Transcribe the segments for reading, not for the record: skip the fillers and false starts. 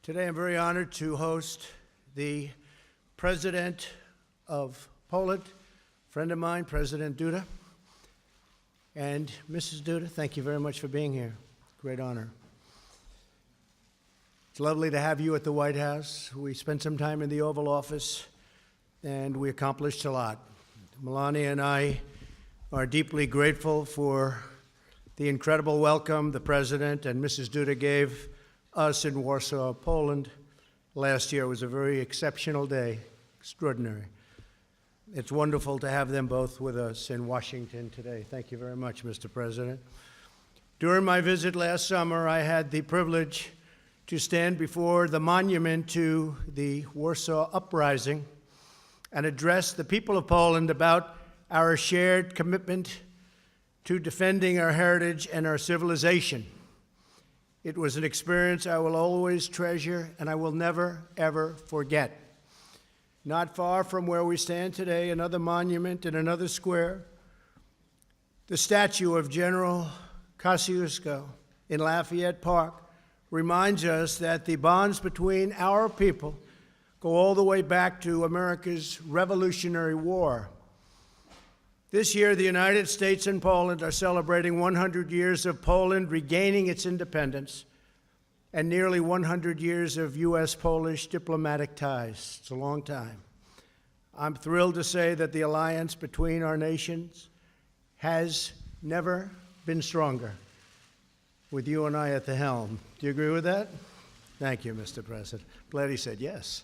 Today I'm very honored to host the President of Poland, a friend of mine, President Duda. And Mrs. Duda, thank you very much for being here. Great honor. It's lovely to have you at the White House. We spent some time in the Oval Office, and we accomplished a lot. Melania and I are deeply grateful for the incredible welcome the President and Mrs. Duda gave us in Warsaw, Poland. Last year was a very exceptional day, extraordinary. It's wonderful to have them both with us in Washington today. Thank you very much, Mr. President. During my visit last summer, I had the privilege to stand before the monument to the Warsaw Uprising and address the people of Poland about our shared commitment to defending our heritage and our civilization. It was an experience I will always treasure and I will never, ever forget. Not far from where we stand today, another monument in another square, the statue of General Kosciuszko in Lafayette Park reminds us that the bonds between our people go all the way back to America's Revolutionary War. This year, the United States and Poland are celebrating 100 years of Poland regaining its independence and nearly 100 years of U.S.-Polish diplomatic ties. It's a long time. I'm thrilled to say that the alliance between our nations has never been stronger, with you and I at the helm. Do you agree with that? Thank you, Mr. President. Glad he said yes.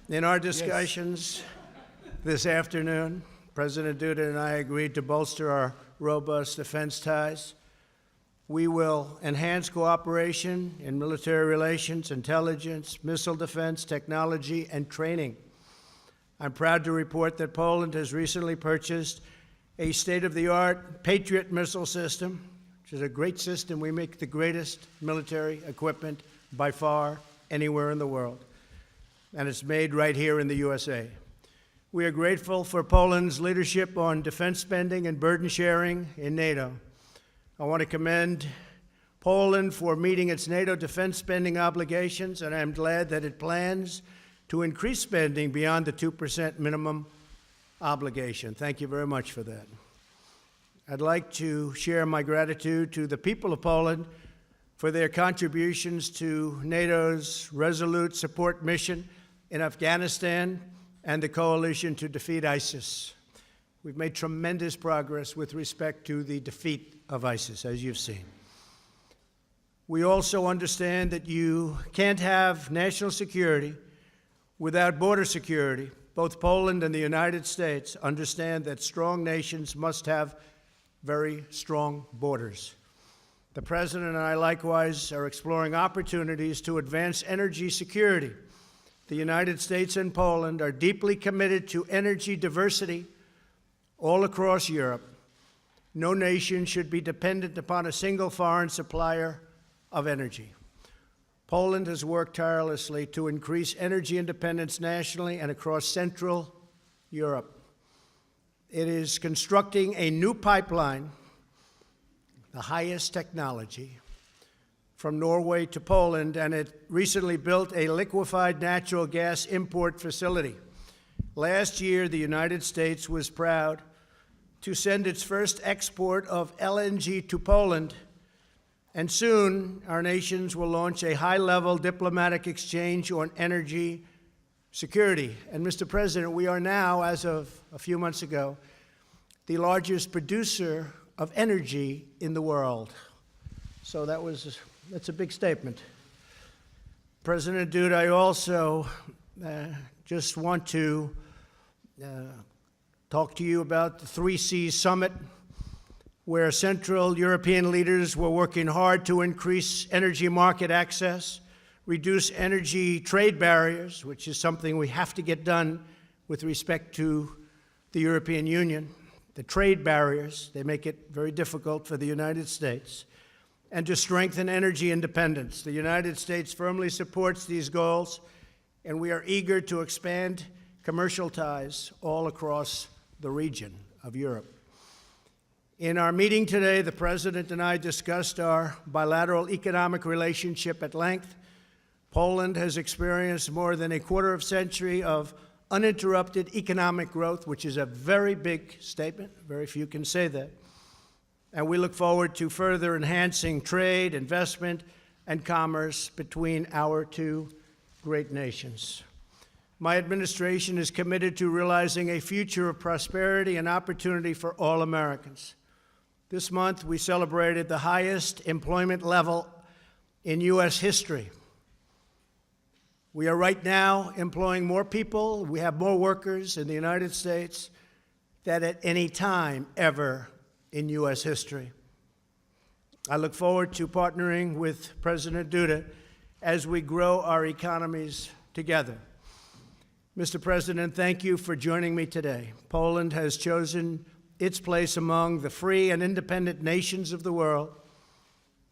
In our discussions this afternoon, President Duda and I agreed to bolster our robust defense ties. We will enhance cooperation in military relations, intelligence, missile defense, technology, and training. I'm proud to report that Poland has recently purchased a state-of-the-art Patriot missile system, which is a great system. We make the greatest military equipment by far anywhere in the world, and it's made right here in the USA. We are grateful for Poland's leadership on defense spending and burden sharing in NATO. I want to commend Poland for meeting its NATO defense spending obligations, and I'm glad that it plans to increase spending beyond the 2% minimum obligation. Thank you very much for that. I'd like to share my gratitude to the people of Poland for their contributions to NATO's resolute support mission in Afghanistan and the coalition to defeat ISIS. We've made tremendous progress with respect to the defeat of ISIS, as you've seen. We also understand that you can't have national security without border security. Both Poland and the United States understand that strong nations must have very strong borders. The President and I likewise are exploring opportunities to advance energy security. The United States and Poland are deeply committed to energy diversity all across Europe. No nation should be dependent upon a single foreign supplier of energy. Poland has worked tirelessly to increase energy independence nationally and across Central Europe. It is constructing a new pipeline, the highest technology, from Norway to Poland, and it recently built a liquefied natural gas import facility. Last year, the United States was proud to send its first export of LNG to Poland, and soon our nations will launch a high-level diplomatic exchange on energy security. And Mr. President, we are now, as of a few months ago, the largest producer of energy in the world. So that's a big statement. President Duda, I also just want to talk to you about the 3Cs Summit, where Central European leaders were working hard to increase energy market access, reduce energy trade barriers, which is something we have to get done with respect to the European Union. The trade barriers, they make it very difficult for the United States, and to strengthen energy independence. The United States firmly supports these goals, and we are eager to expand commercial ties all across the region of Europe. In our meeting today, the President and I discussed our bilateral economic relationship at length. Poland has experienced more than a quarter of a century of uninterrupted economic growth, which is a very big statement. Very few can say that. And we look forward to further enhancing trade, investment, and commerce between our two great nations. My administration is committed to realizing a future of prosperity and opportunity for all Americans. This month, we celebrated the highest employment level in U.S. history. We are right now employing more people. We have more workers in the United States than at any time ever in U.S. history. I look forward to partnering with President Duda as we grow our economies together. Mr. President, thank you for joining me today. Poland has chosen its place among the free and independent nations of the world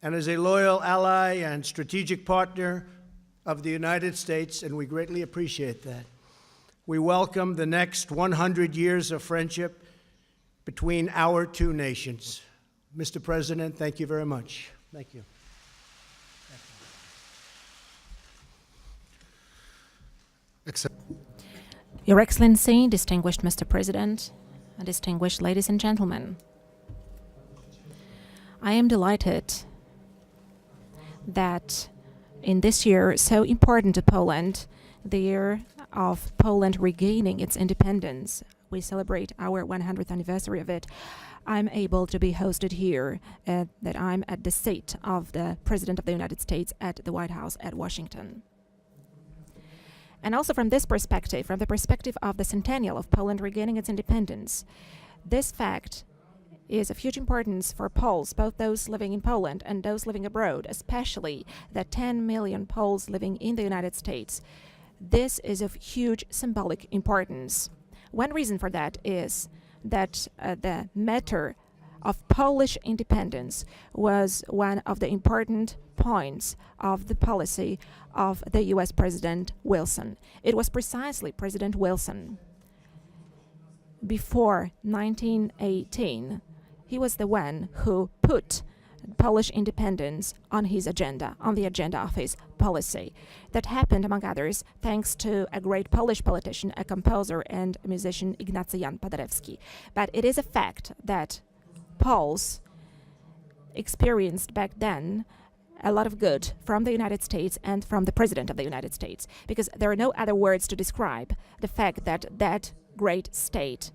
and is a loyal ally and strategic partner of the United States, and we greatly appreciate that. We welcome the next 100 years of friendship between our two nations. Mr. President, thank you very much. Thank you. Your Excellency, distinguished Mr. President, and distinguished ladies and gentlemen, I am delighted that in this year so important to Poland, the year of Poland regaining its independence, we celebrate our 100th anniversary of it, I'm able to be hosted here, that I'm at the seat of the President of the United States at the White House at Washington. And also from this perspective, from the perspective of the centennial of Poland regaining its independence, this fact is of huge importance for Poles, both those living in Poland and those living abroad, especially the 10 million Poles living in the United States. This is of huge symbolic importance. One reason for that is that the matter of Polish independence was one of the important points of the policy of the U.S. President Wilson. It was precisely President Wilson, before 1918, he was the one who put Polish independence on his agenda, on the agenda of his policy. That happened, among others, thanks to a great Polish politician, a composer and a musician, Ignacy Jan Paderewski. But it is a fact that Poles experienced back then a lot of good from the United States and from the President of the United States, because there are no other words to describe the fact that that great state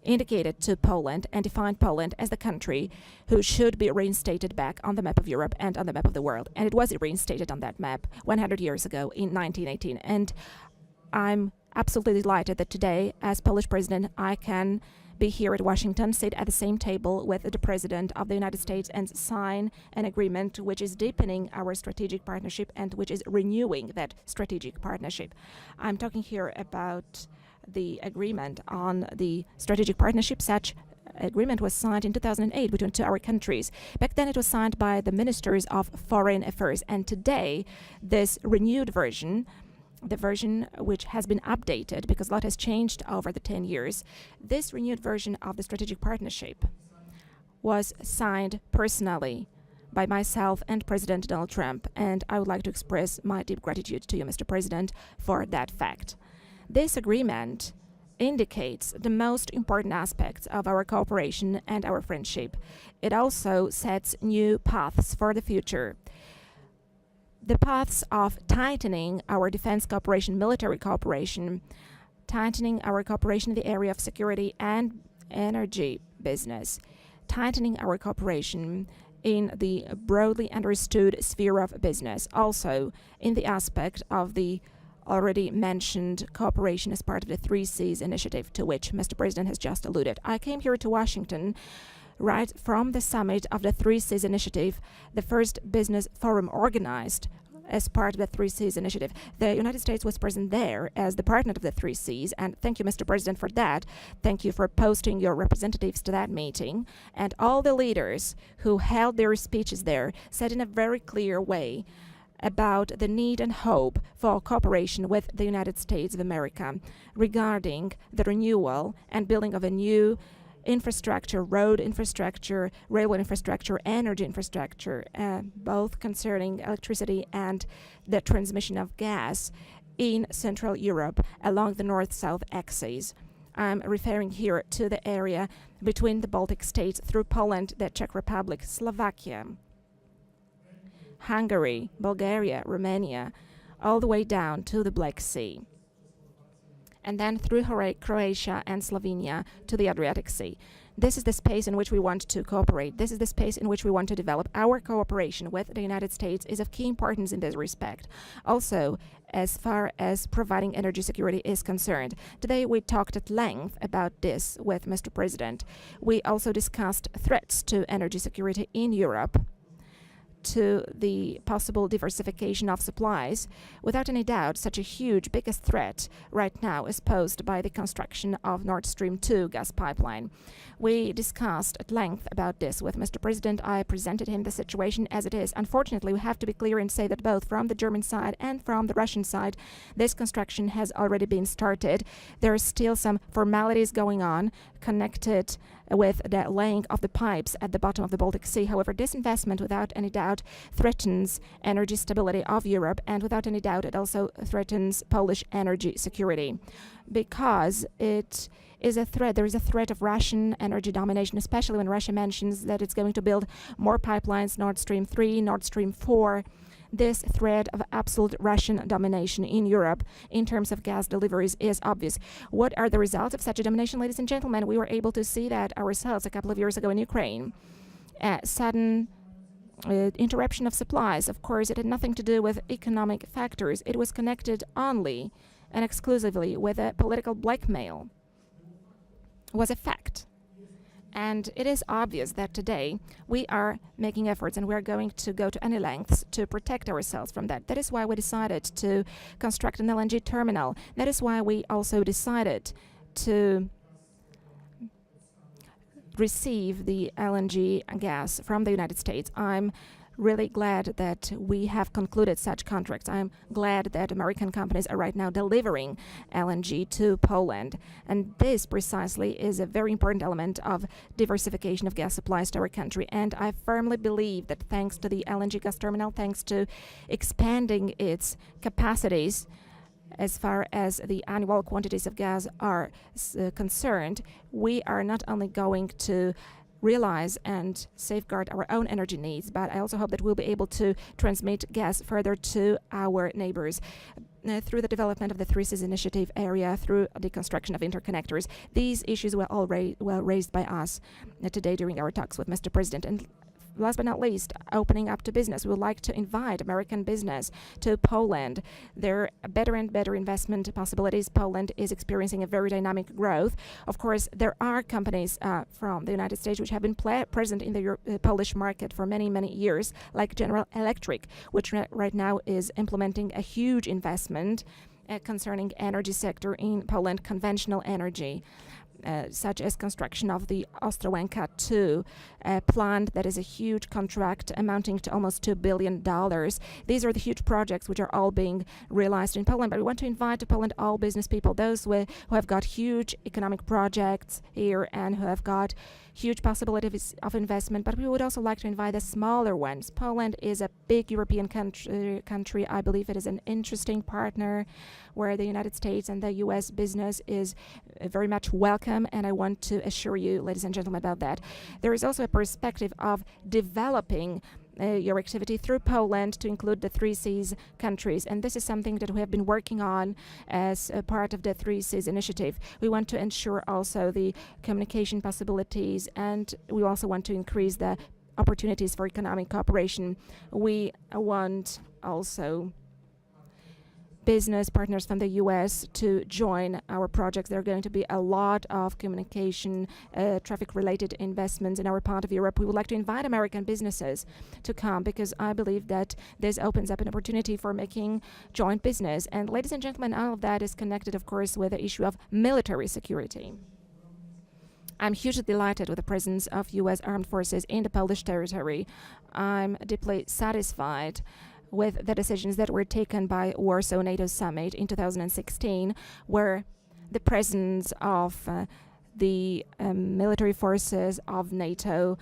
indicated to Poland and defined Poland as the country who should be reinstated back on the map of Europe and on the map of the world. And it was reinstated on that map 100 years ago in 1918. And I'm absolutely delighted that today, as Polish president, I can be here at Washington, sit at the same table with the President of the United States and sign an agreement which is deepening our strategic partnership and which is renewing that strategic partnership. I'm talking here about the agreement on the strategic partnership. Such agreement was signed in 2008 between our countries. Back then it was signed by the ministers of foreign affairs, and today this renewed version, the version which has been updated because a lot has changed over the 10 years, this renewed version of the strategic partnership was signed personally by myself and President Donald Trump, and I would like to express my deep gratitude to you, Mr. President, for that fact. This agreement indicates the most important aspects of our cooperation and our friendship. It also sets new paths for the future. The paths of tightening our defense cooperation, military cooperation, tightening our cooperation in the area of security and energy business, tightening our cooperation in the broadly understood sphere of business, also in the aspect of the already mentioned cooperation as part of the 3 Cs initiative, to which Mr. President has just alluded. I came here to Washington right from the summit of the 3 Cs initiative, the first business forum organized as part of the 3 Cs initiative. The United States was present there as the partner of the 3 Cs, and thank you, Mr. President, for that. Thank you for posting your representatives to that meeting. And all the leaders who held their speeches there said in a very clear way about the need and hope for cooperation with the United States of America regarding the renewal and building of a new infrastructure, road infrastructure, railway infrastructure, energy infrastructure, both concerning electricity and the transmission of gas in Central Europe along the north-south axis. I'm referring here to the area between the Baltic states through Poland, the Czech Republic, Slovakia, Hungary, Bulgaria, Romania, all the way down to the Black Sea, and then through Croatia and Slovenia to the Adriatic Sea. This is the space in which we want to cooperate. This is the space in which we want to develop. Our cooperation with the United States is of key importance in this respect. Also, as far as providing energy security is concerned. Today we talked at length about this with Mr. President. We also discussed threats to energy security in Europe, to the possible diversification of supplies. Without any doubt, such a huge, biggest threat right now is posed by the construction of Nord Stream 2 gas pipeline. We discussed at length about this with Mr. President. I presented him the situation as it is. Unfortunately, we have to be clear and say that both from the German side and from the Russian side, this construction has already been started. There are still some formalities going on connected with the laying of the pipes at the bottom of the Baltic Sea. However, this investment, without any doubt, threatens energy stability of Europe, and without any doubt, it also threatens Polish energy security, because it is a threat. There is a threat of Russian energy domination, especially when Russia mentions that it's going to build more pipelines, Nord Stream 3, Nord Stream 4. This threat of absolute Russian domination in Europe in terms of gas deliveries is obvious. What are the results of such a domination, ladies and gentlemen? We were able to see that ourselves a couple of years ago in Ukraine. Sudden interruption of supplies. Of course, it had nothing to do with economic factors. It was connected only and exclusively with a political blackmail. It was a fact. And it is obvious that today we are making efforts and we are going to go to any lengths to protect ourselves from that. That is why we decided to construct an LNG terminal. That is why we also decided to receive the LNG gas from the United States. I'm really glad that we have concluded such contracts. I'm glad that American companies are right now delivering LNG to Poland. And this precisely is a very important element of diversification of gas supplies to our country. And I firmly believe that thanks to the LNG gas terminal, thanks to expanding its capacities as far as the annual quantities of gas are concerned, we are not only going to realize and safeguard our own energy needs, but I also hope that we'll be able to transmit gas further to our neighbors through the development of the Three Seas Initiative area, through the construction of interconnectors. These issues were all well raised by us today during our talks with Mr. President. And last but not least, opening up to business. We would like to invite American business to Poland. There are better and better investment possibilities. Poland is experiencing a very dynamic growth. Of course, there are companies from the United States which have been present in the Polish market for many, many years, like General Electric, which right now is implementing a huge investment concerning energy sector in Poland, conventional energy. Such as construction of the Ostrołęka 2 plant. That is a huge contract amounting to almost $2 billion. These are the huge projects which are all being realized in Poland. But we want to invite to Poland all business people, those who have got huge economic projects here and who have got huge possibilities of investment. But we would also like to invite the smaller ones. Poland is a big European country. I believe it is an interesting partner where the United States and the U.S. business is very much welcome, and I want to assure you, ladies and gentlemen, about that. There is also a perspective of developing your activity through Poland to include the Three Seas countries, and this is something that we have been working on as a part of the Three Seas Initiative. We want to ensure also the communication possibilities, and we also want to increase the opportunities for economic cooperation. We want also business partners from the U.S. to join our projects. There are going to be a lot of communication, traffic-related investments in our part of Europe. We would like to invite American businesses to come because I believe that this opens up an opportunity for making joint business. And ladies and gentlemen, all of that is connected, of course, with the issue of military security. I'm hugely delighted with the presence of U.S. armed forces in the Polish territory. I'm deeply satisfied with the decisions that were taken by Warsaw NATO Summit in 2016, where the presence of the military forces of NATO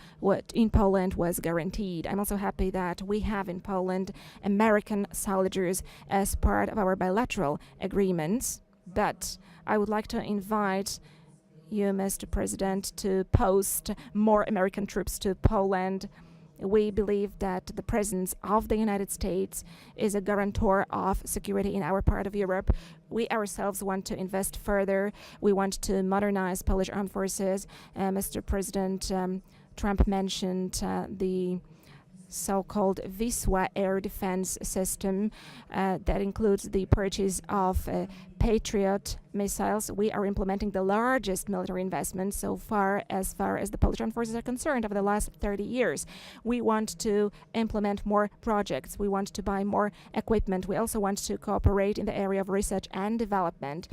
in Poland was guaranteed. I'm also happy that we have in Poland American soldiers as part of our bilateral agreements. But I would like to invite you, Mr. President, to post more American troops to Poland. We believe that the presence of the United States is a guarantor of security in our part of Europe. We ourselves want to invest further. We want to modernize Polish armed forces. Mr. President, Trump mentioned the so-called Wisła air defense system that includes the purchase of Patriot missiles. We are implementing the largest military investment so far as the Polish armed forces are concerned over the last 30 years. We want to implement more projects. We want to buy more equipment. We also want to cooperate in the area of research and development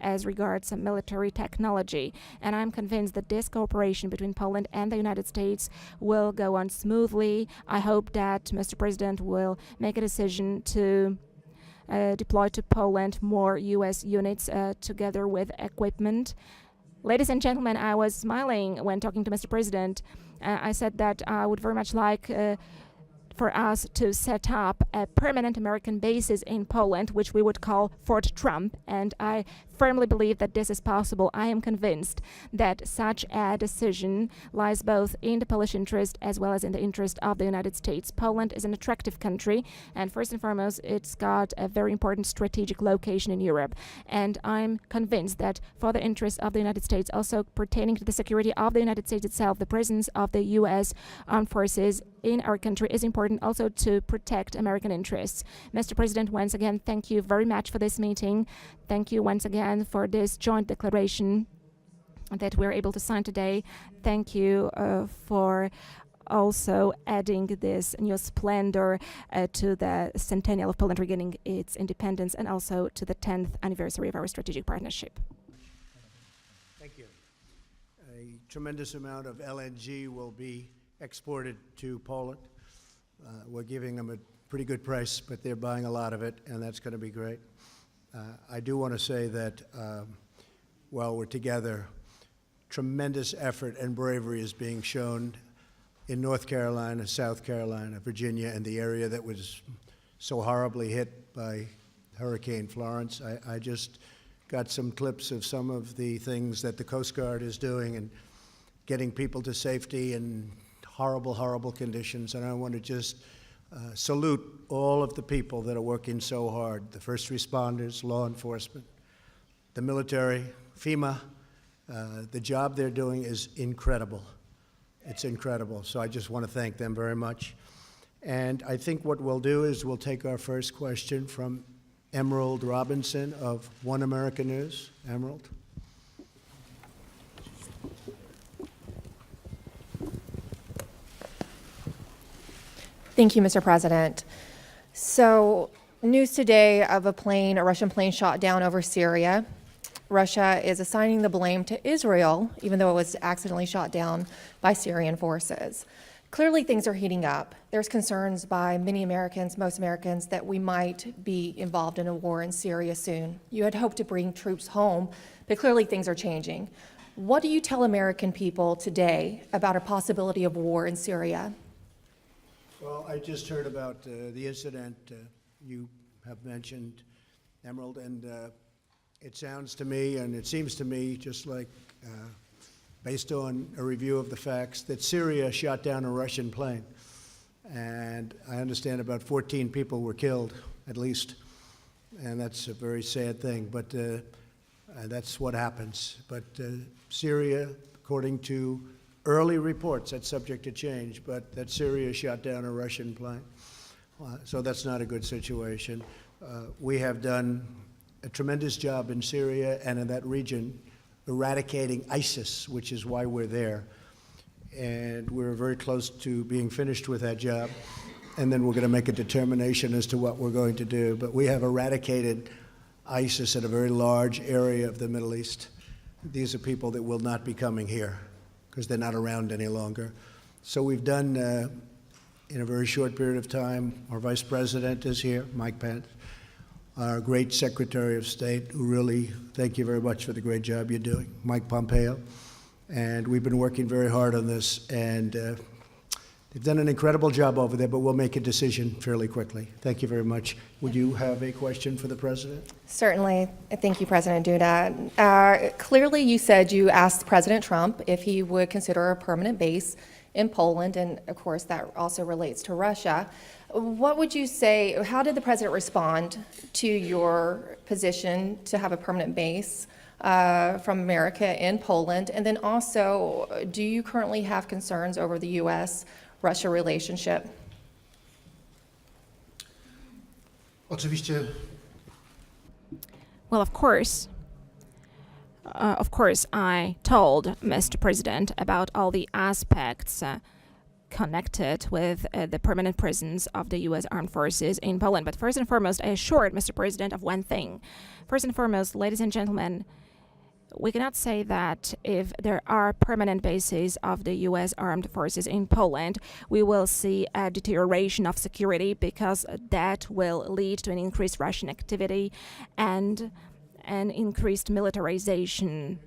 as regards military technology. And I'm convinced that this cooperation between Poland and the United States will go on smoothly. I hope that Mr. President will make a decision to deploy to Poland more U.S. units together with equipment. Ladies and gentlemen, I was smiling when talking to Mr. President. I said that I would very much like for us to set up a permanent American bases in Poland, which we would call Fort Trump, and I firmly believe that this is possible. I am convinced that such a decision lies both in the Polish interest as well as in the interest of the United States. Poland is an attractive country, and first and foremost, it's got a very important strategic location in Europe, and I'm convinced that for the interest of the United States, also pertaining to the security of the United States itself, the presence of the U.S. armed forces in our country is important also to protect American interests. Mr. President, once again, thank you very much for this meeting. Thank you once again for this joint declaration that we're able to sign today. Thank you for also adding this new splendor to the centennial of Poland regaining its independence and also to the 10th anniversary of our strategic partnership. Thank you. A tremendous amount of LNG will be exported to Poland. We're giving them a pretty good price, but they're buying a lot of it, and that's going to be great. I do want to say that while we're together, tremendous effort and bravery is being shown in North Carolina, South Carolina, Virginia, and the area that was so horribly hit by Hurricane Florence. I just got some clips of some of the things that the Coast Guard is doing and getting people to safety in horrible, horrible conditions. And I want to just salute all of the people that are working so hard, the first responders, law enforcement, the military, FEMA. The job they're doing is incredible. It's incredible. So I just want to thank them very much. And I think what we'll do is we'll take our first question from Emerald Robinson of One America News. Emerald. Thank you, Mr. President. So, news today of a Russian plane shot down over Syria. Russia is assigning the blame to Israel, even though it was accidentally shot down by Syrian forces. Clearly, things are heating up. There's concerns by many Americans, most Americans, that we might be involved in a war in Syria soon. You had hoped to bring troops home, but clearly things are changing. What do you tell American people today about a possibility of war in Syria? Well, I just heard about the incident you have mentioned, Emerald, and it sounds to me, and it seems to me, just like based on a review of the facts, that Syria shot down a Russian plane. And I understand about 14 people were killed, at least, and that's a very sad thing, but that's what happens. But Syria, according to early reports, that's subject to change, but that Syria shot down a Russian plane. So that's not a good situation. We have done a tremendous job in Syria and in that region eradicating ISIS, which is why we're there. And we're very close to being finished with that job. And then we're going to make a determination as to what we're going to do. But we have eradicated ISIS in a very large area of the Middle East. These are people that will not be coming here because they're not around any longer. So we've done, in a very short period of time, our Vice President is here, Mike Pence, our great Secretary of State, who really, thank you very much for the great job you're doing, Mike Pompeo. And we've been working very hard on this, and they've done an incredible job over there, but we'll make a decision fairly quickly. Thank you very much. Would you have a question for the President? Certainly. Thank you, President Duda. Clearly, you said you asked President Trump if he would consider a permanent base in Poland, and of course, that also relates to Russia. What would you say, how did the President respond to your position to have a permanent base from America in Poland? And then also, do you currently have concerns over the U.S.-Russia relationship? Oczywiście Well, of course, I told Mr. President about all the aspects connected with the permanent presence of the U.S. Armed Forces in Poland. But first and foremost, I assured Mr. President of one thing. First and foremost, ladies and gentlemen, we cannot say that if there are permanent bases of the U.S. Armed Forces in Poland, we will see a deterioration of security, because that will lead to an increased Russian activity and an increased militarization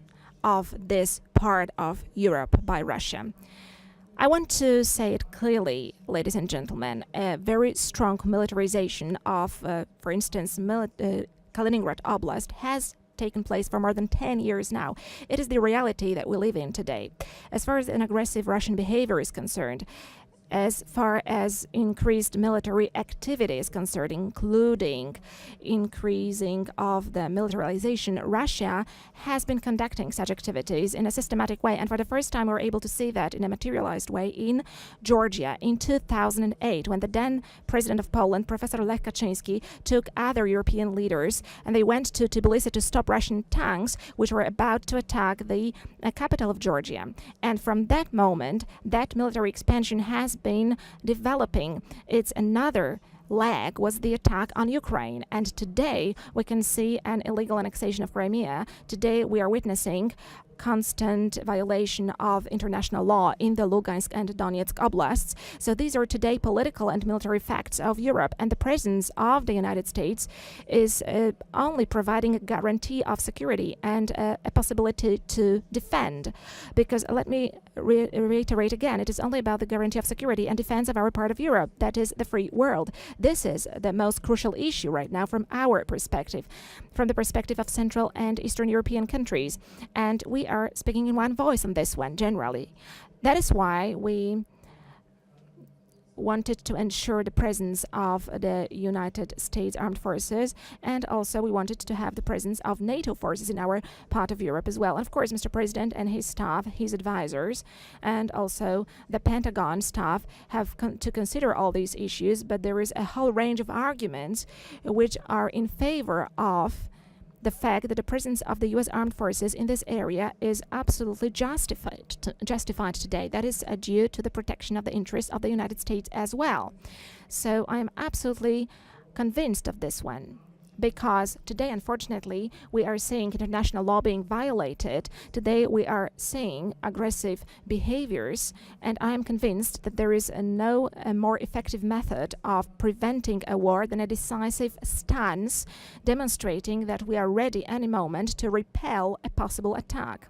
of this part of Europe by Russia. I want to say it clearly, ladies and gentlemen, a very strong militarization of, for instance, Kaliningrad Oblast has taken place for more than 10 years now. It is the reality that we live in today. As far as an aggressive Russian behavior is concerned, as far as increased military activity is concerned, including increasing of the militarization, Russia has been conducting such activities in a systematic way. And for the first time, we're able to see that in a materialized way in Georgia in 2008, when the then president of Poland, Professor Lech Kaczynski, took other European leaders, and they went to Tbilisi to stop Russian tanks which were about to attack the capital of Georgia. And from that moment, that military expansion has been developing. It's another leg was the attack on Ukraine, and today we can see an illegal annexation of Crimea. Today we are witnessing constant violation of international law in the Lugansk and Donetsk oblasts. So these are today political and military facts of Europe, and the presence of the United States is only providing a guarantee of security and a possibility to defend. Because let me reiterate again, it is only about the guarantee of security and defense of our part of Europe, that is the free world. This is the most crucial issue right now from our perspective, from the perspective of Central and Eastern European countries. And we are speaking in one voice on this one generally. That is why we wanted to ensure the presence of the United States Armed Forces, and also we wanted to have the presence of NATO forces in our part of Europe as well. And of course, Mr. President and his staff, his advisors, and also the Pentagon staff have to consider all these issues, but there is a whole range of arguments which are in favor of the fact that the presence of the U.S. Armed Forces in this area is absolutely justified today. That is due to the protection of the interests of the United States as well. So I am absolutely convinced of this one, because today, unfortunately, we are seeing international law being violated. Today, we are seeing aggressive behaviors, and I am convinced that there is no more effective method of preventing a war than a decisive stance, demonstrating that we are ready any moment to repel a possible attack.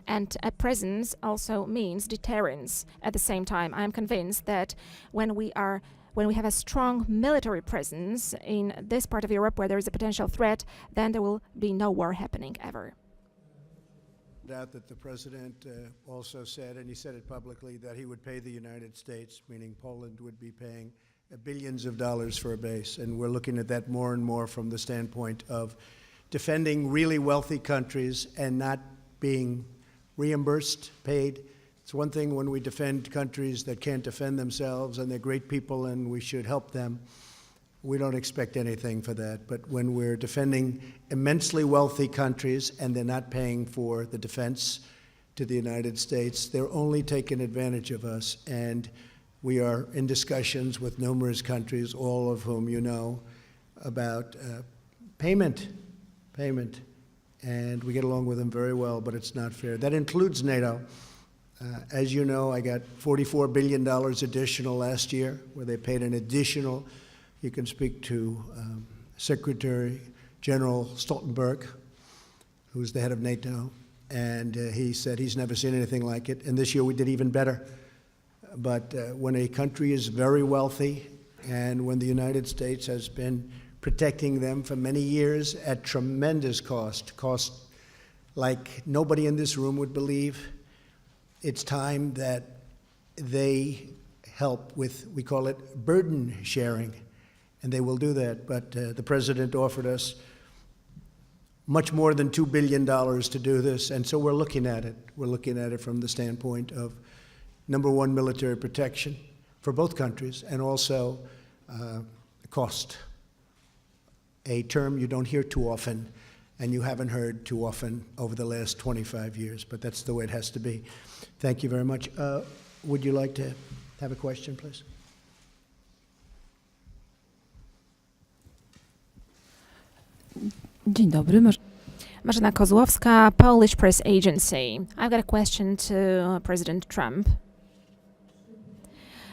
And a presence also means deterrence. At the same time, I am convinced that when we have a strong military presence in this part of Europe where there is a potential threat, then there will be no war happening ever. Doubt that the President also said, and he said it publicly, that he would pay the United States, meaning Poland would be paying billions of dollars for a base. And we're looking at that more and more from the standpoint of defending really wealthy countries and not being reimbursed, paid. It's one thing when we defend countries that can't defend themselves, and they're great people and we should help them. We don't expect anything for that. But when we're defending immensely wealthy countries and they're not paying for the defense to the United States, they're only taking advantage of us. And we are in discussions with numerous countries, all of whom you know, about payment. And we get along with them very well, but it's not fair. That includes NATO. As you know, I got $44 billion additional last year, where they paid an additional. You can speak to Secretary General Stoltenberg, who's the head of NATO, and he said he's never seen anything like it. And this year we did even better. But when a country is very wealthy, and when the United States has been protecting them for many years at tremendous cost like nobody in this room would believe, it's time that they help with, we call it burden sharing, and they will do that. But the president offered us much more than $2 billion to do this, and so we're looking at it. We're looking at it from the standpoint of, number one, military protection for both countries, and also cost, a term you don't hear too often, and you haven't heard too often over the last 25 years, but that's the way it has to be. Thank you very much. Would you like to have a question, please? Dzień dobry. Marzena Kozłowska, Polish Press Agency. I've got a question to President Trump.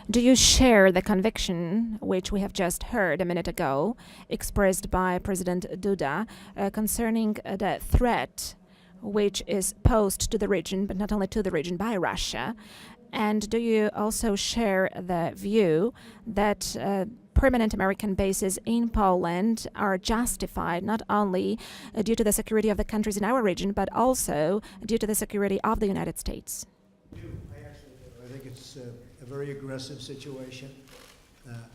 Do you share the conviction, which we have just heard a minute ago, expressed by President Duda concerning the threat which is posed to the region, but not only to the region, by Russia? And do you also share the view that permanent American bases in Poland are justified not only due to the security of the countries in our region, but also due to the security of the United States? I think it's a very aggressive situation.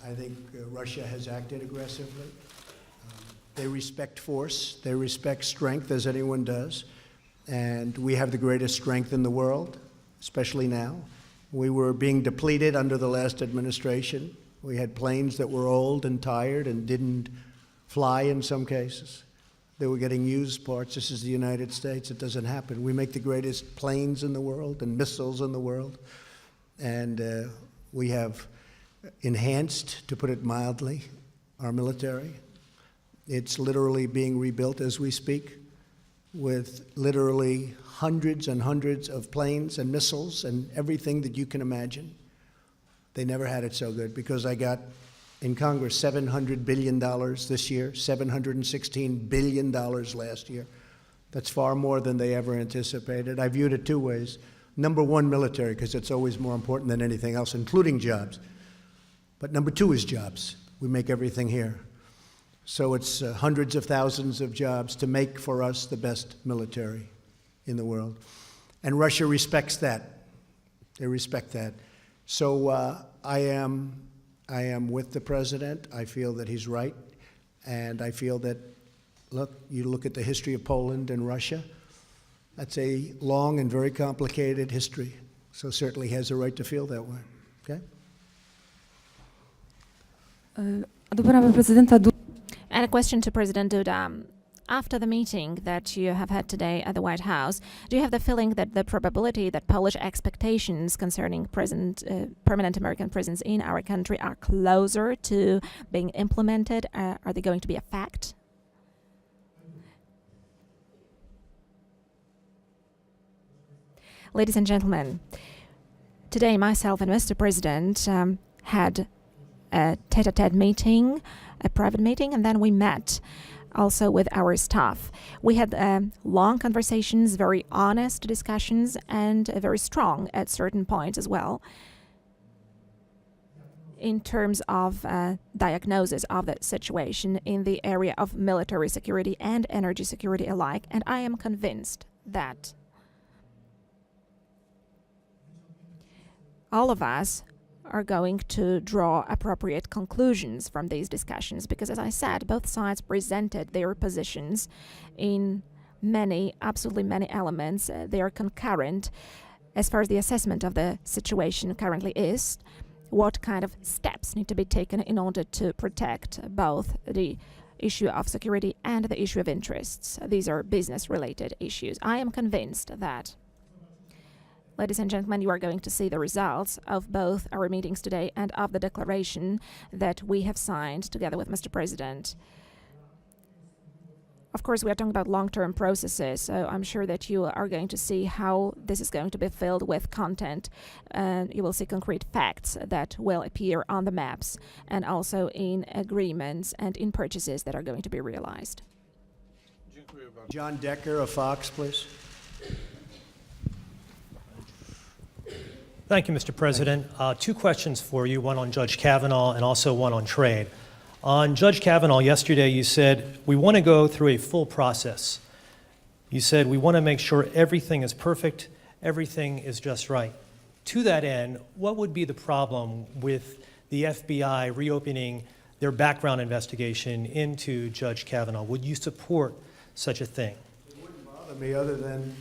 I think Russia has acted aggressively. They respect force, they respect strength, as anyone does, and we have the greatest strength in the world, especially now. We were being depleted under the last administration. We had planes that were old and tired and didn't fly in some cases. They were getting used parts. This is the United States. It doesn't happen. We make the greatest planes in the world and missiles in the world. And we have enhanced, to put it mildly, our military. It's literally being rebuilt as we speak, with literally hundreds and hundreds of planes and missiles and everything that you can imagine. They never had it so good, because I got in Congress $700 billion this year, $716 billion last year. That's far more than they ever anticipated. I viewed it two ways. Number one, military, because it's always more important than anything else, including jobs. But number two is jobs. We make everything here. So it's hundreds of thousands of jobs to make for us the best military in the world. And Russia respects that. They respect that. So I am with the president. I feel that he's right. And I feel that, look, you look at the history of Poland and Russia, that's a long and very complicated history. So certainly he has a right to feel that way. Okay? Do pana prezydenta And a question to President Duda. After the meeting that you have had today at the White House, do you have the feeling that the probability that Polish expectations concerning permanent American presence in our country are closer to being implemented? Are they going to be a fact? Ladies and gentlemen, today myself and Mr. President had a tete-a-tete meeting, a private meeting, and then we met also with our staff. We had long conversations, very honest discussions, and very strong at certain points as well in terms of diagnosis of the situation in the area of military security and energy security alike. And I am convinced that all of us are going to draw appropriate conclusions from these discussions, because, as I said, both sides presented their positions in absolutely many elements. They are concurrent as far as the assessment of the situation currently is, what kind of steps need to be taken in order to protect both the issue of security and the issue of interests. These are business-related issues. I am convinced that, ladies and gentlemen, you are going to see the results of both our meetings today and of the declaration that we have signed together with Mr. President. Of course, we are talking about long-term processes, so I'm sure that you are going to see how this is going to be filled with content. You will see concrete facts that will appear on the maps and also in agreements and in purchases that are going to be realized. John Decker of Fox, please. Thank you, Mr. President. Two questions for you, one on Judge Kavanaugh and also one on trade. On Judge Kavanaugh, yesterday you said, we want to go through a full process. You said, we want to make sure everything is perfect, everything is just right. To that end, what would be the problem with the FBI reopening their background investigation into Judge Kavanaugh? Would you support such a thing? It wouldn't bother me, other than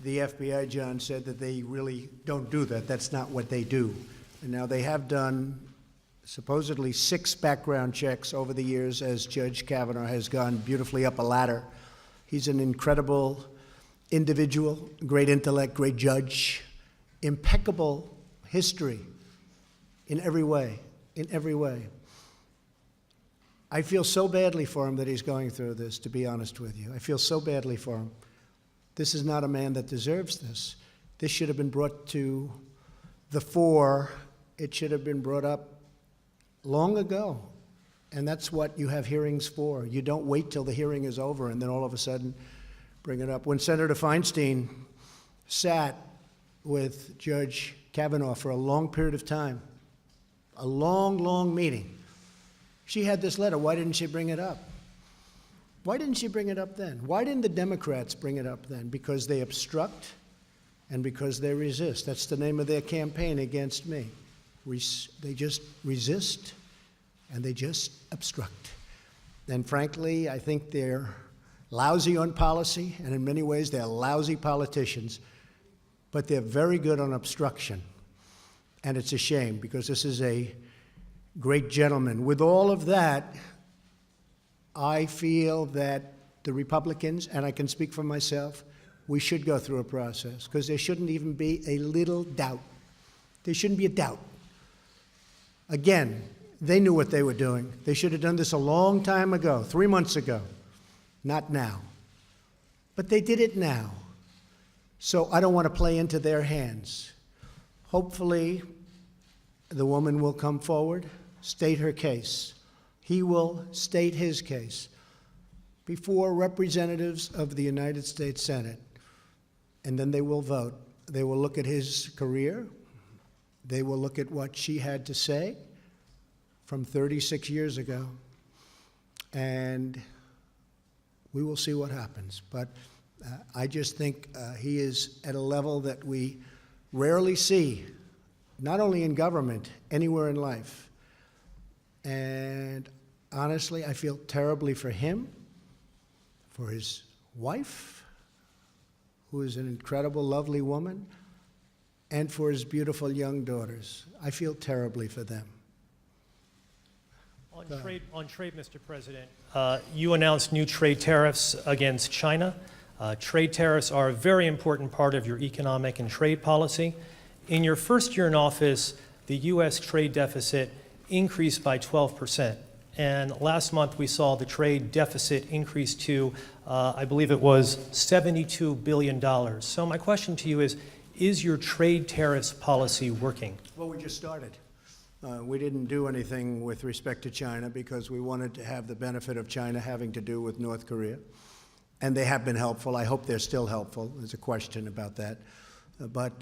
the FBI, John, said that they really don't do that. That's not what they do. And now they have done supposedly 6 background checks over the years as Judge Kavanaugh has gone beautifully up a ladder. He's an incredible individual, great intellect, great judge, impeccable history in every way, in every way. I feel so badly for him that he's going through this, to be honest with you. I feel so badly for him. This is not a man that deserves this. This should have been brought to the fore. It should have been brought up long ago. And that's what you have hearings for. You don't wait till the hearing is over and then all of a sudden bring it up. When Senator Feinstein sat with Judge Kavanaugh for a long period of time, a long, long meeting, she had this letter. Why didn't she bring it up? Why didn't she bring it up then? Why didn't the Democrats bring it up then? Because they obstruct and because they resist. That's the name of their campaign against me. They just resist and they just obstruct. And frankly, I think they're lousy on policy, and in many ways they're lousy politicians, but they're very good on obstruction. And it's a shame, because this is a great gentleman. With all of that, I feel that the Republicans, and I can speak for myself, we should go through a process, because there shouldn't even be a little doubt. There shouldn't be a doubt. Again, they knew what they were doing. They should have done this a long time ago, 3 months ago, not now. But they did it now. So I don't want to play into their hands. Hopefully, the woman will come forward, state her case. He will state his case before representatives of the United States Senate, and then they will vote. They will look at his career. They will look at what she had to say from 36 years ago, and we will see what happens. But I just think he is at a level that we rarely see, not only in government, anywhere in life. And honestly, I feel terribly for him, for his wife, who is an incredible, lovely woman, and for his beautiful young daughters. I feel terribly for them. On trade, Mr. President, you announced new trade tariffs against China. Trade tariffs are a very important part of your economic and trade policy. In your first year in office, the U.S. trade deficit increased by 12%. And last month, we saw the trade deficit increase to, I believe it was $72 billion. So my question to you is your trade tariffs policy working? Well, we just started. We didn't do anything with respect to China because we wanted to have the benefit of China having to do with North Korea. And they have been helpful. I hope they're still helpful. There's a question about that. But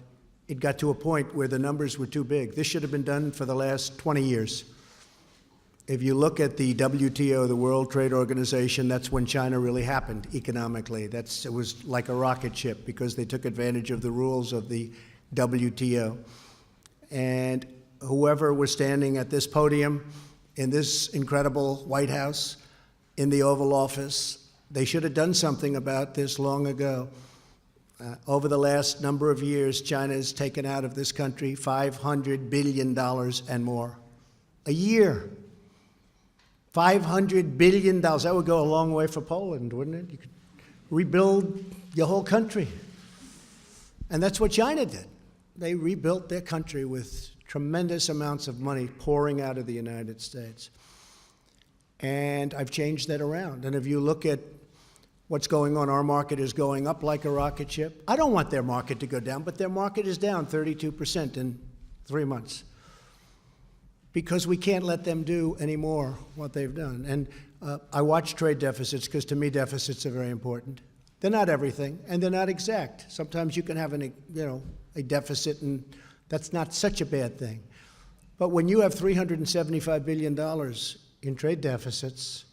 it got to a point where the numbers were too big. This should have been done for the last 20 years. If you look at the WTO, the World Trade Organization, that's when China really happened economically. It was like a rocket ship because they took advantage of the rules of the WTO. And whoever was standing at this podium in this incredible White House, in the Oval Office, they should have done something about this long ago. Over the last number of years, China has taken out of this country $500 billion and more. A year. $500 billion. That would go a long way for Poland, wouldn't it? You could rebuild your whole country. And that's what China did. They rebuilt their country with tremendous amounts of money pouring out of the United States. And I've changed that around. And if you look at what's going on, our market is going up like a rocket ship. I don't want their market to go down, but their market is down 32% in 3 months. Because we can't let them do anymore what they've done. And I watch trade deficits because to me deficits are very important. They're not everything, and they're not exact. Sometimes you can have a deficit and That's not such a bad thing. But when you have $375 billion in trade deficits,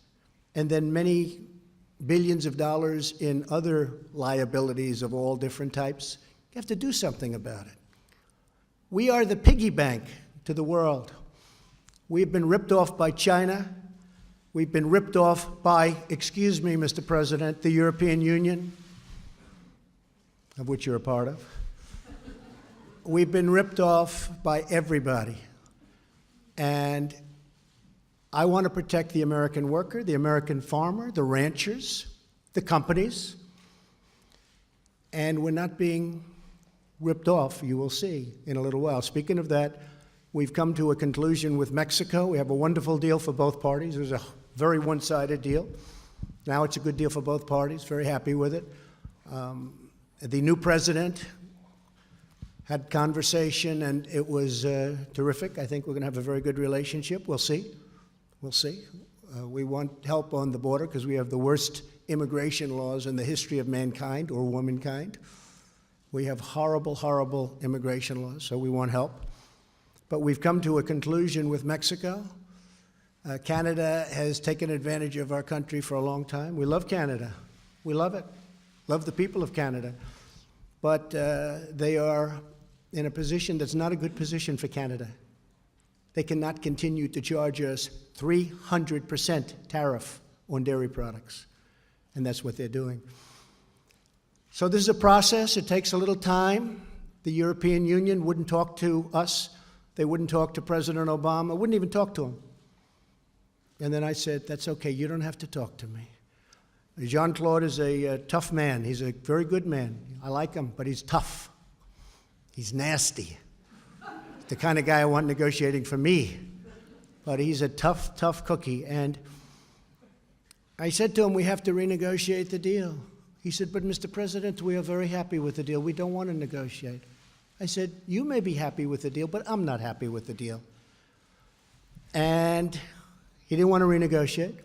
and then many billions of dollars in other liabilities of all different types, you have to do something about it. We are the piggy bank to the world. We've been ripped off by China. We've been ripped off by, excuse me, Mr. President, the European Union, of which you're a part of. We've been ripped off by everybody. And I want to protect the American worker, the American farmer, the ranchers, the companies. And we're not being ripped off, you will see in a little while. Speaking of that, we've come to a conclusion with Mexico. We have a wonderful deal for both parties. It was a very one-sided deal. Now it's a good deal for both parties, very happy with it. The new president had conversation, and it was terrific. I think we're going to have a very good relationship. We'll see. We'll see. We want help on the border because we have the worst immigration laws in the history of mankind or womankind. We have horrible, horrible immigration laws, so we want help. But we've come to a conclusion with Mexico. Canada has taken advantage of our country for a long time. We love Canada. We love it. Love the people of Canada. But they are in a position that's not a good position for Canada. They cannot continue to charge us 300% tariff on dairy products. And that's what they're doing. So this is a process. It takes a little time. The European Union wouldn't talk to us. They wouldn't talk to President Obama, wouldn't even talk to him. And then I said, that's okay, you don't have to talk to me. Jean-Claude is a tough man. He's a very good man. I like him, but he's tough. He's nasty. The kind of guy I want negotiating for me. But he's a tough, tough cookie. And I said to him, we have to renegotiate the deal. He said, but Mr. President, we are very happy with the deal. We don't want to negotiate. I said, you may be happy with the deal, but I'm not happy with the deal. And he didn't want to renegotiate.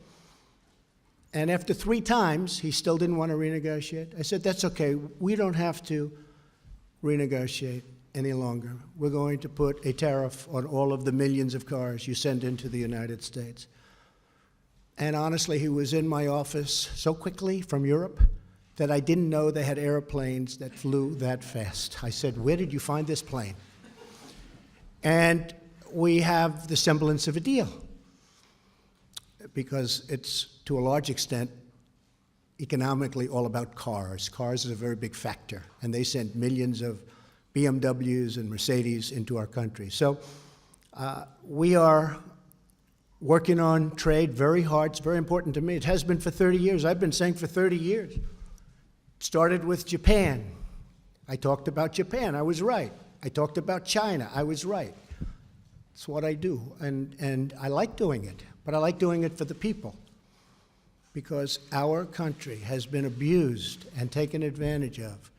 And after 3 times, he still didn't want to renegotiate. I said, that's okay. We don't have to renegotiate any longer. We're going to put a tariff on all of the millions of cars you send into the United States. And honestly, he was in my office so quickly from Europe that I didn't know they had airplanes that flew that fast. I said, where did you find this plane? And we have the semblance of a deal, because it's, to a large extent, economically all about cars. Cars is a very big factor, and they send millions of BMWs and Mercedes into our country. So we are working on trade very hard. It's very important to me. It has been for 30 years. I've been saying for 30 years. It started with Japan. I talked about Japan. I was right. I talked about China. I was right. It's what I do, and I like doing it, but I like doing it for the people, because our country has been abused and taken advantage of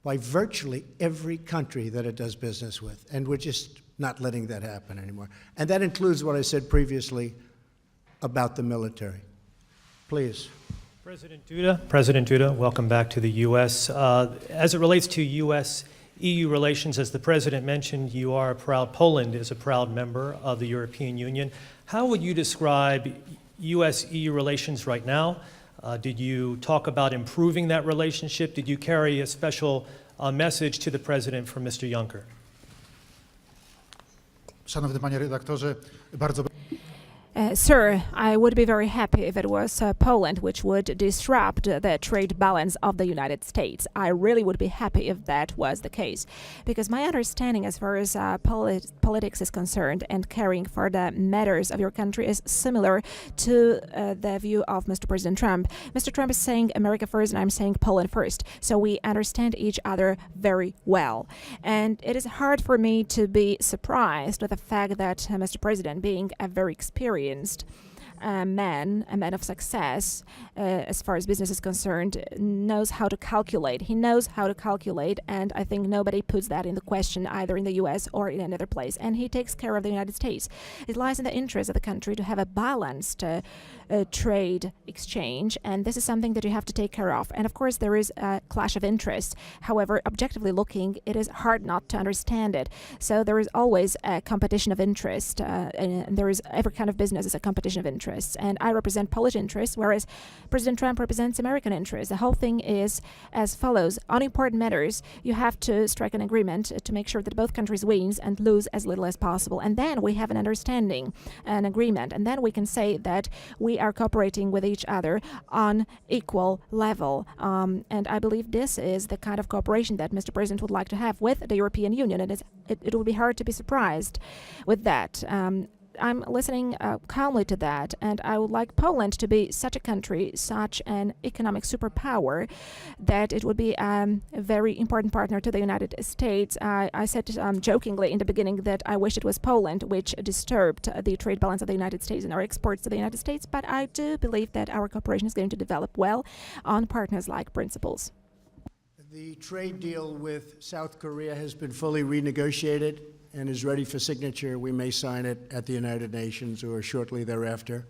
by virtually every country that it does business with, and we're just not letting that happen anymore. And that includes what I said previously about the military. Please. President Duda, welcome back to the U.S. As it relates to U.S.-EU relations, as the President mentioned, Poland is a proud member of the European Union. How would you describe U.S.-EU relations right now? Did you talk about improving that relationship? Did you carry a special message to the President from Mr. Juncker? Szanowny Panie Redaktorze, bardzo... Sir, I would be very happy if it was Poland which would disrupt the trade balance of the United States. I really would be happy if that was the case, because my understanding as far as politics is concerned and caring for the matters of your country is similar to the view of Mr. President Trump. Mr. Trump is saying America first and I'm saying Poland first, so we understand each other very well. And it is hard for me to be surprised with the fact that Mr. President, being a very experienced a man of success, as far as business is concerned, knows how to calculate. He knows how to calculate, and I think nobody puts that in the question either in the U.S. or in another place. And he takes care of the United States. It lies in the interest of the country to have a balanced trade exchange, and this is something that you have to take care of. And of course, there is a clash of interests. However, objectively looking, it is hard not to understand it. So there is always a competition of interest, and there is every kind of business is a competition of interests. And I represent Polish interests, whereas President Trump represents American interests. The whole thing is as follows: on important matters, you have to strike an agreement to make sure that both countries wins and lose as little as possible. And then we have an understanding, an agreement, and then we can say that we are cooperating with each other on equal level. And I believe this is the kind of cooperation that Mr. President would like to have with the European Union, and it would be hard to be surprised with that. I'm listening calmly to that, and I would like Poland to be such a country, such an economic superpower, that it would be a very important partner to the United States. I said jokingly in the beginning that I wish it was Poland which disturbed the trade balance of the United States and our exports to the United States, but I do believe that our cooperation is going to develop well on partners-like principles. The trade deal with South Korea has been fully renegotiated and is ready for signature. We may sign it at the United Nations or shortly thereafter.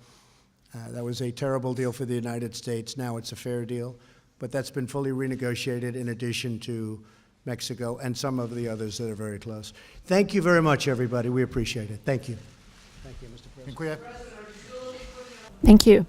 That was a terrible deal for the United States. Now it's a fair deal, but that's been fully renegotiated in addition to Mexico and some of the others that are very close. Thank you very much, everybody. We appreciate it. Thank you. Thank you, Mr. President. Dziękuję. Thank you.